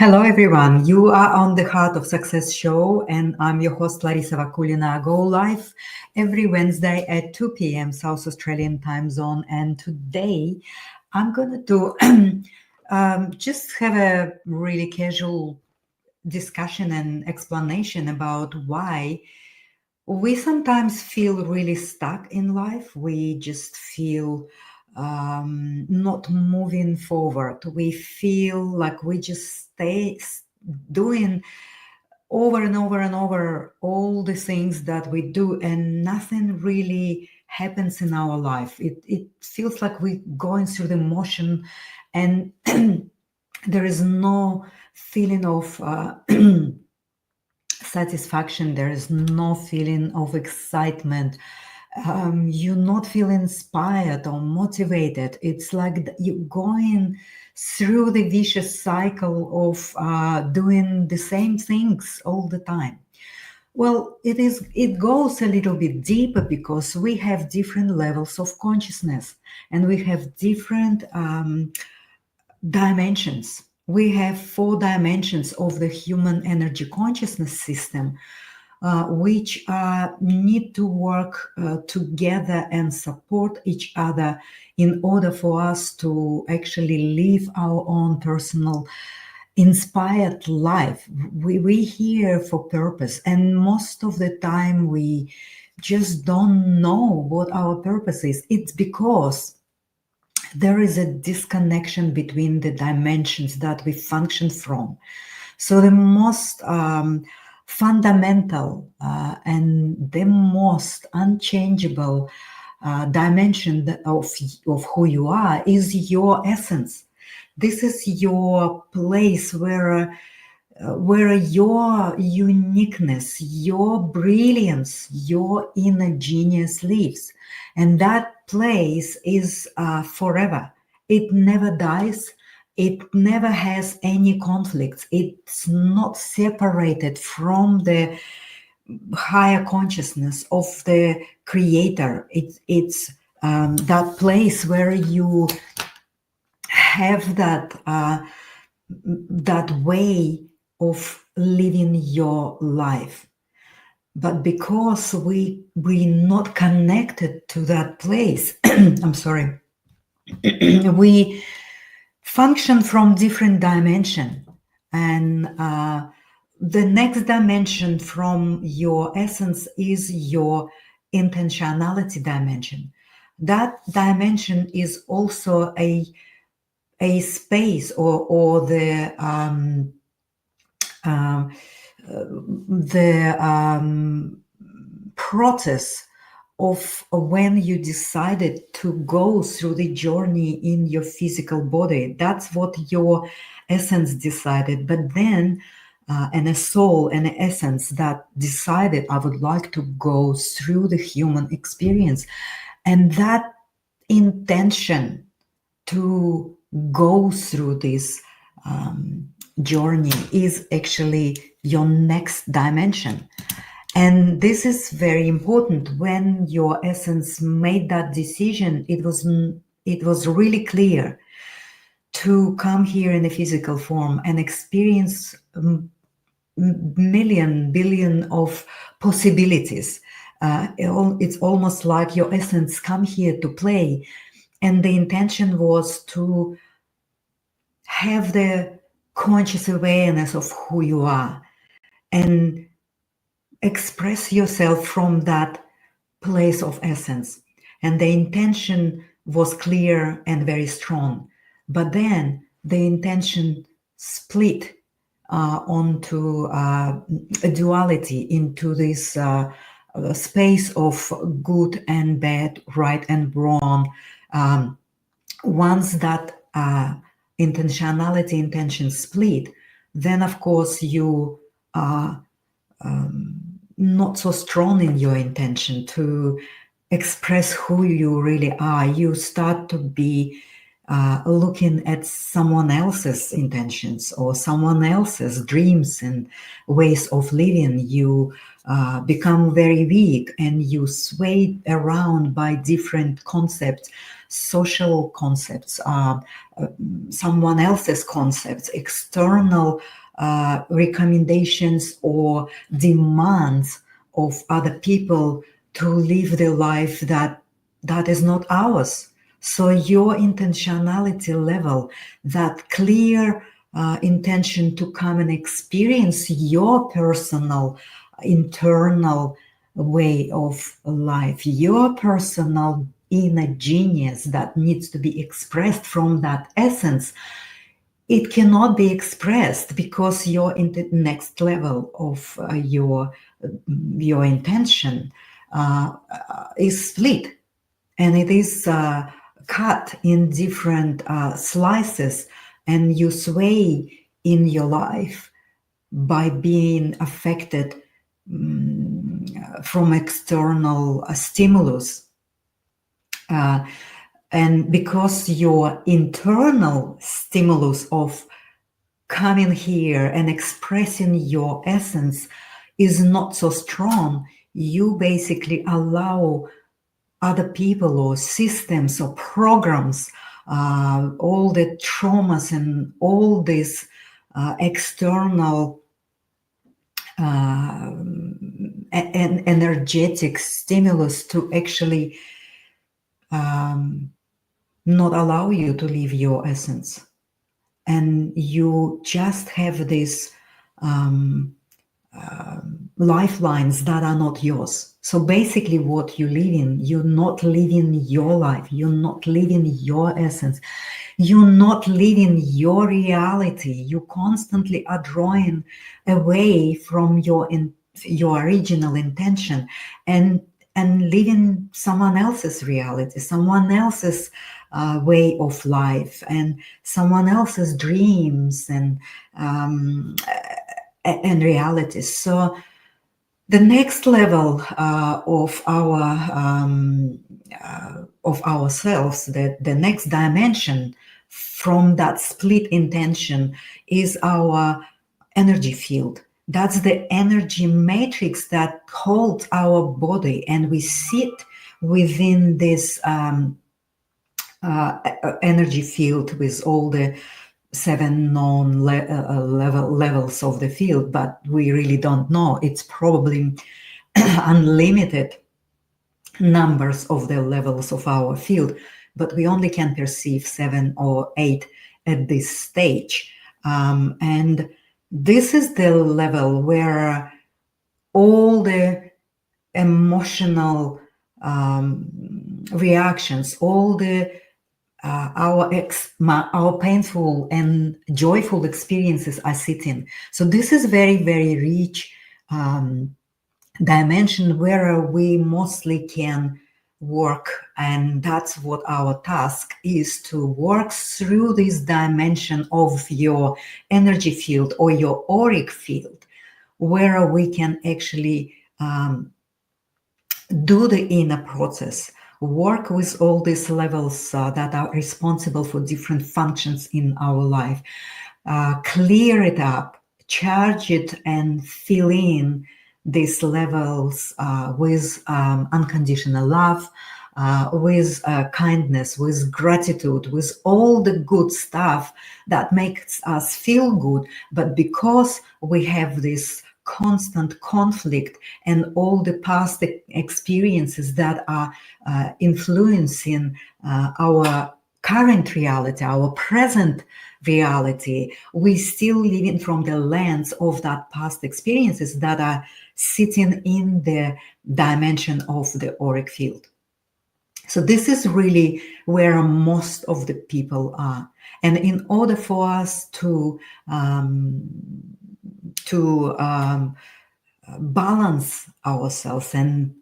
Hello, everyone. You are on the Heart of Success show, and I'm your host, Larisa Vakulina. Go live every Wednesday at 2 p.m. South Australian time zone. And today I'm going to just have a really casual discussion and explanation about why we sometimes feel really stuck in life. We just feel not moving forward. We feel like we just stay doing over and over and over all the things that we do, and nothing really happens in our life. It feels like we're going through the motion, and there is no feeling of satisfaction. There is no feeling of excitement. You not feel inspired or motivated. It's like you're going through the vicious cycle of doing the same things all the time. Well, it goes a little bit deeper because we have different levels of consciousness, and we have different dimensions. We have 4 dimensions of the human energy consciousness system, which need to work together and support each other in order for us to actually live our own personal inspired life. We here for purpose, and most of the time we just don't know what our purpose is. It's because there is a disconnection between the dimensions that we function from. So the most fundamental and the most unchangeable dimension of who you are is your essence. This is your place where your uniqueness, your brilliance, your inner genius lives. And that place is forever. It never dies. It never has any conflicts. It's not separated from the higher consciousness of the creator. It's that place where you have that way of living your life. But because we're not connected to that place, I'm sorry, we function from different dimension. And the next dimension from your essence is your intentionality dimension. That dimension is also a space or the process of when you decided to go through the journey in your physical body. That's what your essence decided. But then and a soul and an essence that decided, I would like to go through the human experience. And that intention to go through this journey is actually your next dimension. And this is very important. When your essence made that decision, it was really clear to come here in a physical form and experience billion of possibilities. It's almost like your essence come here to play, and the intention was to have the conscious awareness of who you are and express yourself from that place of essence. And the intention was clear and very strong. But then the intention split onto a duality, into this space of good and bad, right and wrong. Once that intention split, then of course you are not so strong in your intention to express who you really are. You start to be looking at someone else's intentions or someone else's dreams and ways of living, you become very weak and you sway around by different concepts, social concepts, someone else's concepts, external recommendations or demands of other people to live the life that is not ours. So your intentionality level, that clear intention to come and experience your personal internal way of life, your personal inner genius that needs to be expressed from that essence, it cannot be expressed because you're in the next level of your intention is split, and it is cut in different slices, and you sway in your life by being affected from external stimulus. And because your internal stimulus of coming here and expressing your essence is not so strong, you basically allow other people or systems or programs, all the traumas and all this external and energetic stimulus to actually not allow you to live your essence. And you just have these lifelines that are not yours. So basically what you live in, you're not living your life, you're not living your essence, you're not living your reality. You constantly are drawing away from your original intention and living someone else's reality, someone else's way of life, and someone else's dreams and realities. So the next level of ourselves, the next dimension from that split intention is our energy field. That's the energy matrix that holds our body, and we sit within this energy field with all the 7 known levels of the field, but we really don't know. It's probably unlimited numbers of the levels of our field, but we only can perceive 7 or 8 at this stage. And this is the level where all the emotional reactions, all the our painful and joyful experiences are sitting. So this is very, very rich dimension where we mostly can work, and that's what our task is, to work through this dimension of your energy field or your auric field, where we can actually do the inner process, work with all these levels that are responsible for different functions in our life, clear it up, charge it, and fill in these levels with unconditional love, with kindness, with gratitude, with all the good stuff that makes us feel good. But because we have this constant conflict and all the past experiences that are influencing our current reality, our present reality, we still living from the lens of that past experiences that are sitting in the dimension of the auric field. So this is really where most of the people are. And in order for us to balance ourselves and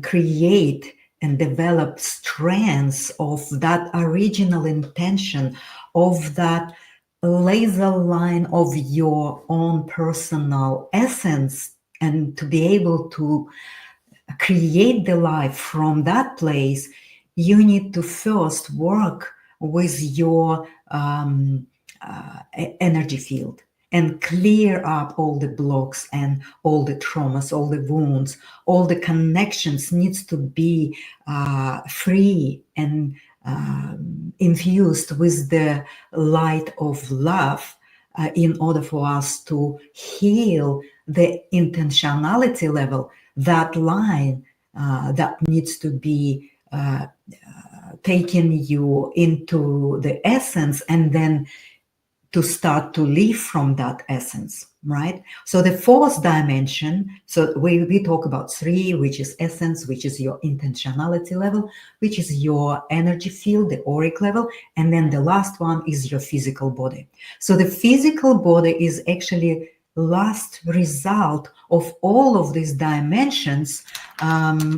create and develop strands of that original intention, of that laser line of your own personal essence, and to be able to create the life from that place, you need to first work with your energy field and clear up all the blocks and all the traumas, all the wounds, all the connections needs to be free and infused with the light of love in order for us to heal the intentionality level, that line that needs to be taking you into the essence and then to start to live from that essence, right? So the fourth dimension, so we talk about three, which is essence, which is your intentionality level, which is your energy field, the auric level, and then the last one is your physical body. So the physical body is actually last result of all of these dimensions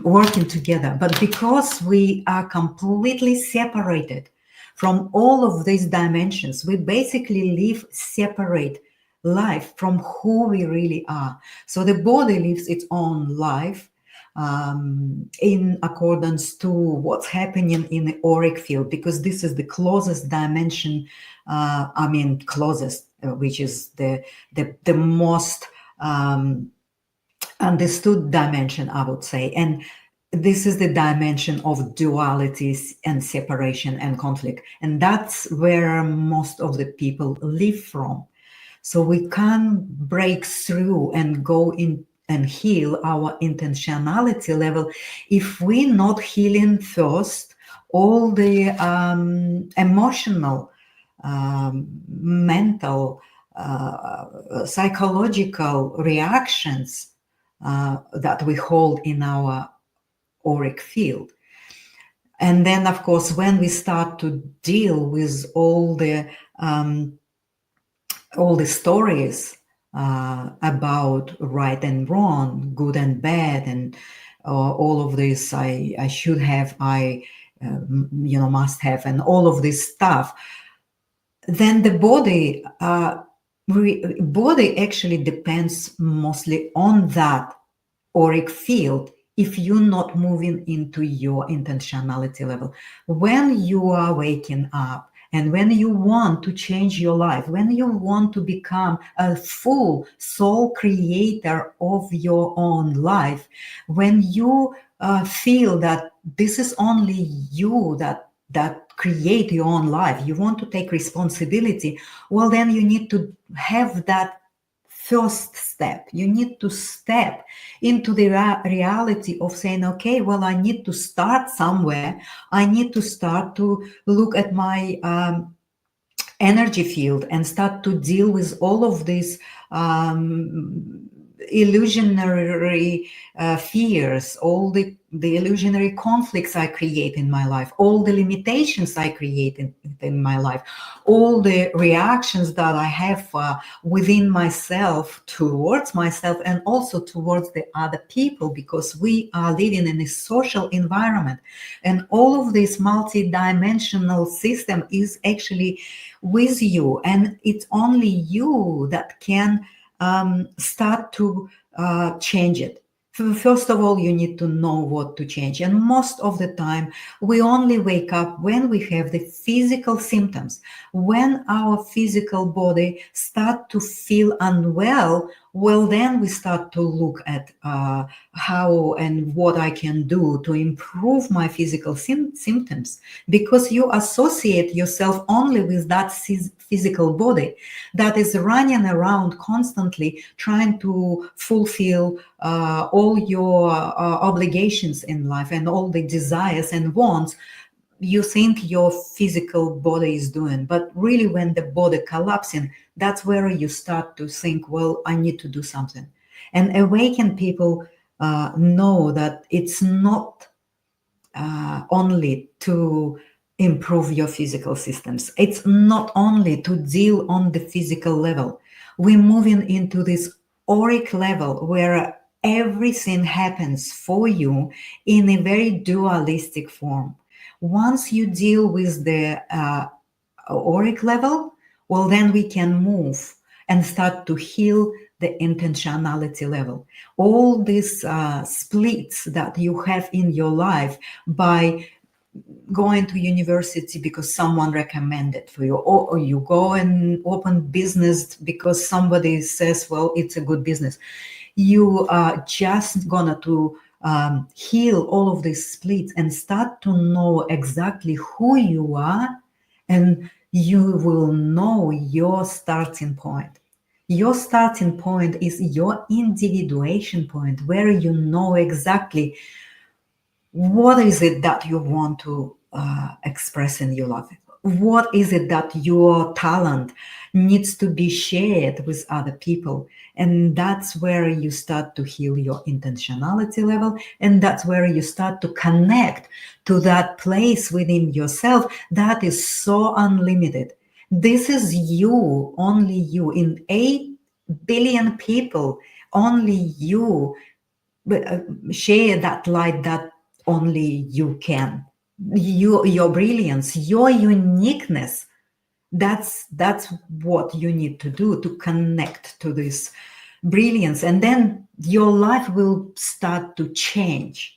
working together. But because we are completely separated from all of these dimensions, we basically live separate life from who we really are. So the body lives its own life in accordance to what's happening in the auric field, because this is the closest dimension, closest, which is the most understood dimension, I would say. And this is the dimension of dualities and separation and conflict. And that's where most of the people live from. So we can't break through and go in and heal our intentionality level if we're not healing first all the emotional, mental, psychological reactions that we hold in our auric field. And then, of course, when we start to deal with all the stories about right and wrong, good and bad, and all of this, I should have, I must have, and all of this stuff, then the body actually depends mostly on that auric field if you're not moving into your intentionality level. When you are waking up and when you want to change your life, when you want to become a full soul creator of your own life, when you feel that this is only you that create your own life, you want to take responsibility, well, then you need to have that first step. You need to step into the reality of saying, okay, well, I need to start somewhere. I need to start to look at my energy field and start to deal with all of these illusionary fears, all the illusionary conflicts I create in my life, all the limitations I create in my life, all the reactions that I have within myself, towards myself, and also towards the other people, because we are living in a social environment. And all of this multi-dimensional system is actually with you, and it's only you that can start to change it. First of all, you need to know what to change. And most of the time, we only wake up when we have the physical symptoms. When our physical body start to feel unwell, well, then we start to look at how and what I can do to improve my physical symptoms, because you associate yourself only with that physical body that is running around constantly trying to fulfill all your obligations in life and all the desires and wants you think your physical body is doing. But really, when the body collapsing, that's where you start to think, well, I need to do something. And awakened people know that it's not only to improve your physical systems. It's not only to deal on the physical level. We're moving into this auric level where everything happens for you in a very dualistic form. Once you deal with the auric level, well, then we can move and start to heal the intentionality level. All these splits that you have in your life by going to university because someone recommended for you, or you go and open business because somebody says, well, it's a good business. You are just gonna to heal all of these splits and start to know exactly who you are, and you will know your starting point. Your starting point is your individuation point, where you know exactly what is it that you want to express in your life. What is it that your talent needs to be shared with other people? And that's where you start to heal your intentionality level. And that's where you start to connect to that place within yourself that is so unlimited. This is you, only you. In 8 billion people, only you share that light that only you can. Your brilliance, your uniqueness, that's what you need to do to connect to this brilliance, and then your life will start to change.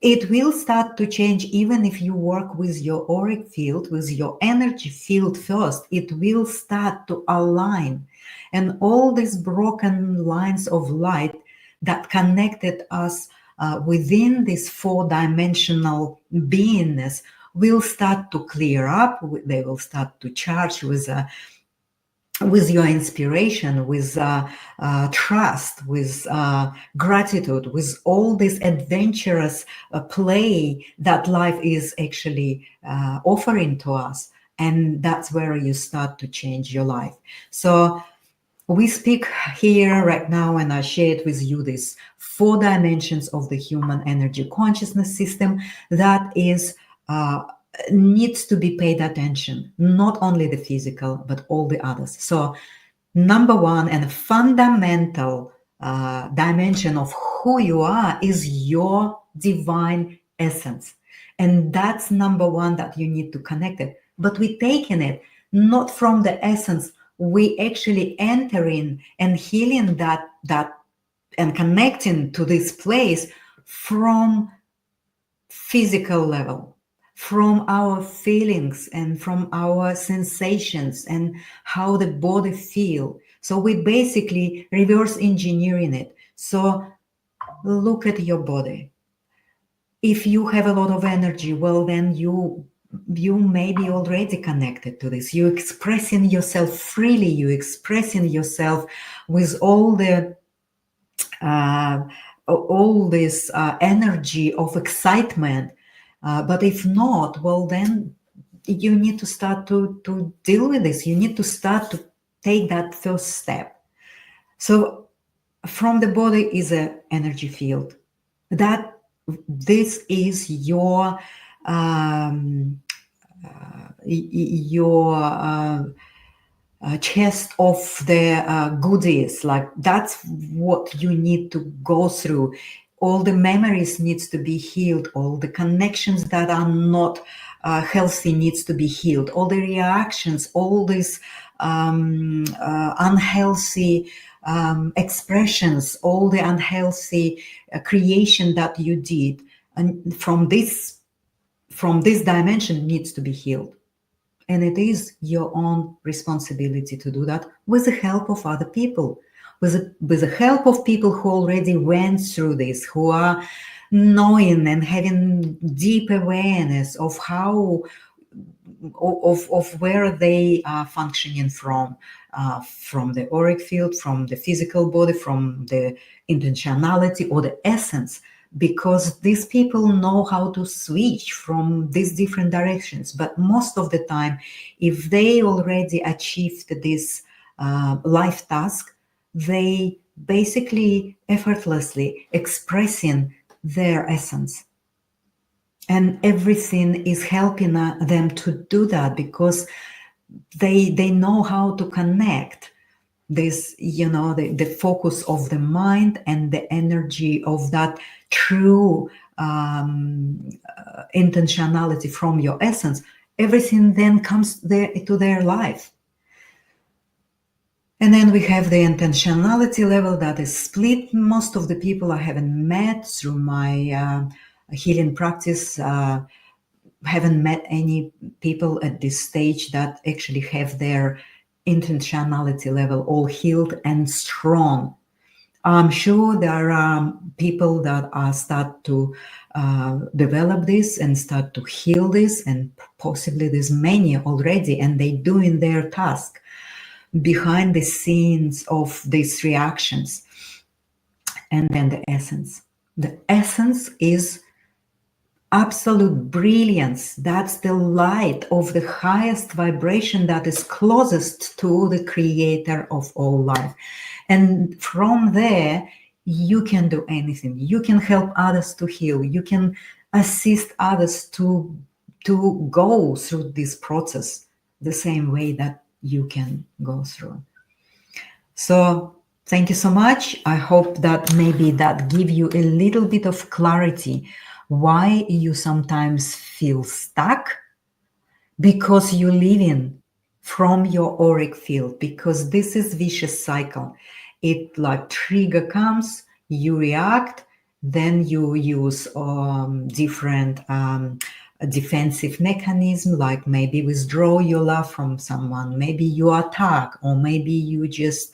It will start to change even if you work with your auric field, with your energy field first. It will start to align. And all these broken lines of light that connected us within this four-dimensional beingness will start to clear up. They will start to charge with your inspiration, with trust, with gratitude, with all this adventurous play that life is actually offering to us. And that's where you start to change your life. So we speak here right now, and I shared with you these 4 dimensions of the human energy consciousness system that is needs to be paid attention, not only the physical, but all the others. So number one and fundamental dimension of who you are is your divine essence. And that's number one that you need to connect it. But we're taking it not from the essence. We actually entering and healing that and connecting to this place from physical level, from our feelings and from our sensations and how the body feel. So we basically reverse engineering it. So look at your body. If you have a lot of energy, well, then you may be already connected to this. You expressing yourself freely, you expressing yourself with all the all this energy of excitement. But if not, well, then you need to start to deal with this. You need to start to take that first step. So from the body is an energy field. That this is your chest of the goodies. Like that's what you need to go through. All the memories needs to be healed. All the connections that are not healthy needs to be healed. All the reactions, all these unhealthy expressions, all the unhealthy creation that you did, and from this dimension needs to be healed. And it is your own responsibility to do that with the help of other people, with the help of people who already went through this, who are knowing and having deep awareness of how of where they are functioning from the auric field, from the physical body, from the intentionality or the essence, because these people know how to switch from these different directions. But most of the time, if they already achieved this life task, they basically effortlessly expressing their essence. And everything is helping them to do that, because they know how to connect this, the focus of the mind and the energy of that true intentionality from your essence. Everything then comes there to their life. And then we have the intentionality level that is split. Most of the people I haven't met through my healing practice haven't met any people at this stage that actually have their intentionality level all healed and strong. I'm sure there are people that are start to develop this and start to heal this, and possibly there's many already, and they doing their task behind the scenes of these reactions. And then the essence. The essence is absolute brilliance. That's the light of the highest vibration that is closest to the creator of all life. And from there, you can do anything. You can help others to heal. You can assist others to go through this process the same way that you can go through. So thank you so much. I hope that maybe that give you a little bit of clarity why you sometimes feel stuck, because you live in from your auric field, because this is vicious cycle. It like trigger comes, you react, then you use different defensive mechanism, like maybe withdraw your love from someone, maybe you attack, or maybe you just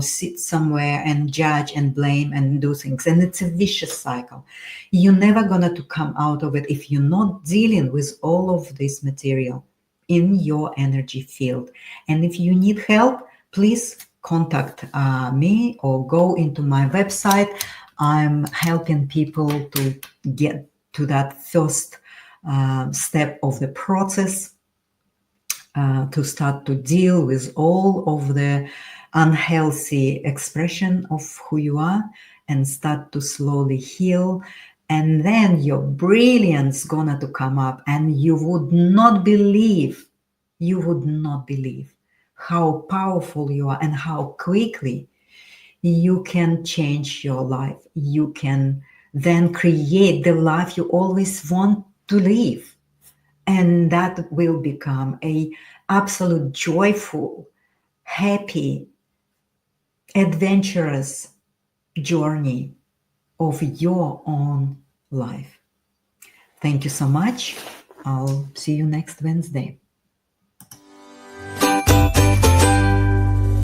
sit somewhere and judge and blame and do things, and it's a vicious cycle. You're never gonna to come out of it if you're not dealing with all of this material in your energy field. And if you need help, please contact me or go into my website. I'm helping people to get to that first step of the process, to start to deal with all of the unhealthy expression of who you are, and start to slowly heal. And then your brilliance gonna to come up, and you would not believe how powerful you are and how quickly you can change your life. You can then create the life you always want to live. And that will become a absolute joyful, happy, adventurous journey of your own life. Thank you so much. I'll see you next Wednesday.